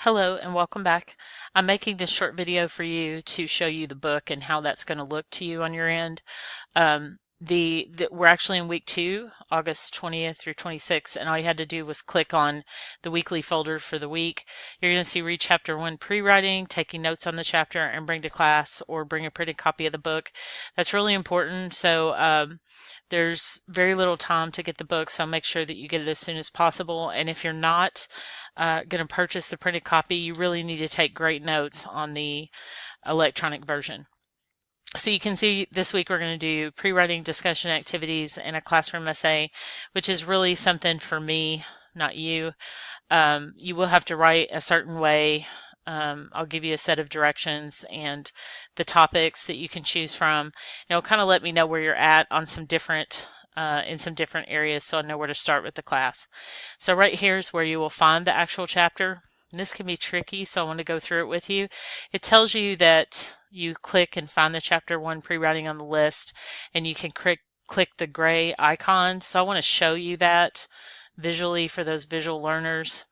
Hello and welcome back. I'm making this short video for you to show you the book and how that's going to look to you on your end. We're actually in week 2, August 20th through 26th, and all you had to do was click on the weekly folder for the week. You're going to see read chapter 1 pre-writing, taking notes on the chapter, and bring to class or bring a printed copy of the book. That's really important. So there's very little time to get the book, so make sure that you get it as soon as possible. And if you're not going to purchase the printed copy, you really need to take great notes on the electronic version. So you can see this week we're going to do pre-writing discussion activities and a classroom essay, which is really something for me, not you. You will have to write a certain way. I'll give you a set of directions and the topics that you can choose from. And it'll kind of let me know where you're at on some different in some different areas, so I know where to start with the class. So right here is where you will find the actual chapter. And this can be tricky, so I want to go through it with you. It tells you that you click and find the chapter 1 pre-writing on the list, and you can click the gray icon. So I want to show you that visually for those visual learners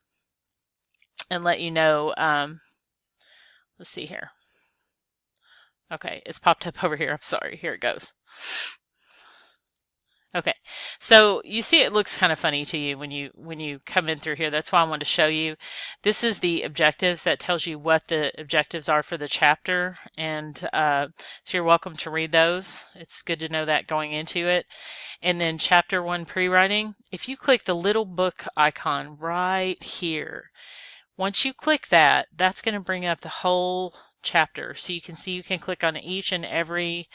and let you know. Let's see here. Okay, it's popped up over here. I'm sorry. Here it goes. Okay, so you see it looks kind of funny to you when you come in through here. That's why I wanted to show you. This is the objectives that tells you what the objectives are for the chapter, and so you're welcome to read those. It's good to know that going into it. And then chapter 1 pre-writing, if you click the little book icon right here, once you click that, that's going to bring up the whole chapter. So you can see you can click on each and every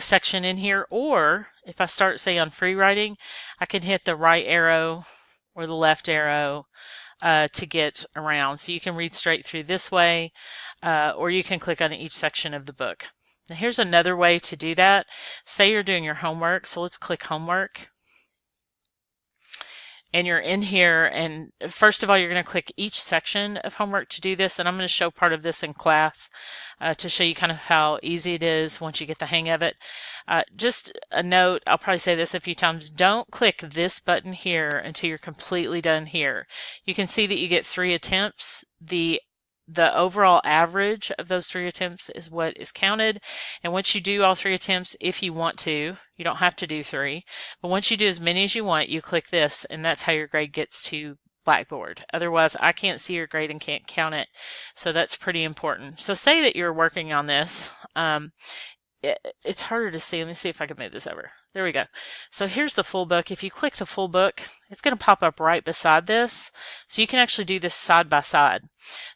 section in here, or if I start, say, on free writing, I can hit the right arrow or the left arrow to get around. So you can read straight through this way, or you can click on each section of the book. Now here's another way to do that. Say you're doing your homework, so let's click homework. And you're in here, and first of all, you're going to click each section of homework to do this, and I'm going to show part of this in class to show you kind of how easy it is once you get the hang of it. Just a note, I'll probably say this a few times, don't click this button here until you're completely done here. You can see that you get 3 attempts. The overall average of those 3 attempts is what is counted. And once you do all 3 attempts, if you want to, you don't have to do 3, but once you do as many as you want, you click this, and that's how your grade gets to Blackboard. Otherwise, I can't see your grade and can't count it. So that's pretty important. So say that you're working on this. It's harder to see. Let me see if I can move this over. There we go. So here's the full book. If you click the full book, it's going to pop up right beside this. So you can actually do this side by side.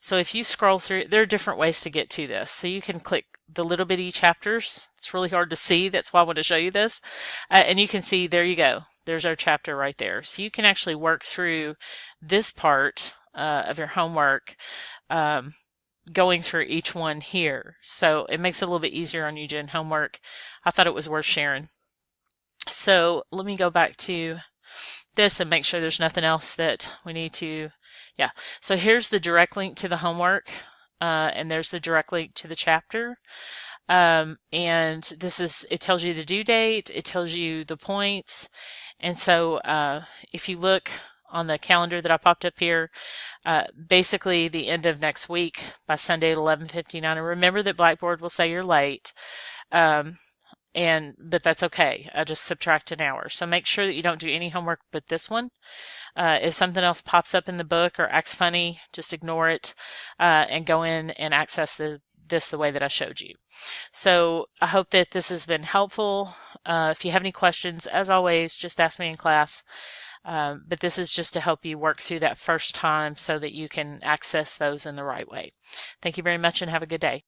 So if you scroll through, there are different ways to get to this. So you can click the little bitty chapters. It's really hard to see. That's why I want to show you this. And you can see, there you go. There's our chapter right there. So you can actually work through this part of your homework going through each one here. So it makes it a little bit easier on you doing homework. I thought it was worth sharing. So let me go back to this and make sure there's nothing else that we need to, yeah. So here's the direct link to the homework, and there's the direct link to the chapter. And this is, it tells you the due date, it tells you the points. And so if you look on the calendar that I popped up here, basically the end of next week by Sunday at 11:59. And remember that Blackboard will say you're late, but that's okay. I just subtract an hour. So make sure that you don't do any homework but this one. If something else pops up in the book or acts funny, just ignore it and go in and access this the way that I showed you. So I hope that this has been helpful. If you have any questions, as always, just ask me in class. But this is just to help you work through that first time so that you can access those in the right way. Thank you very much and have a good day.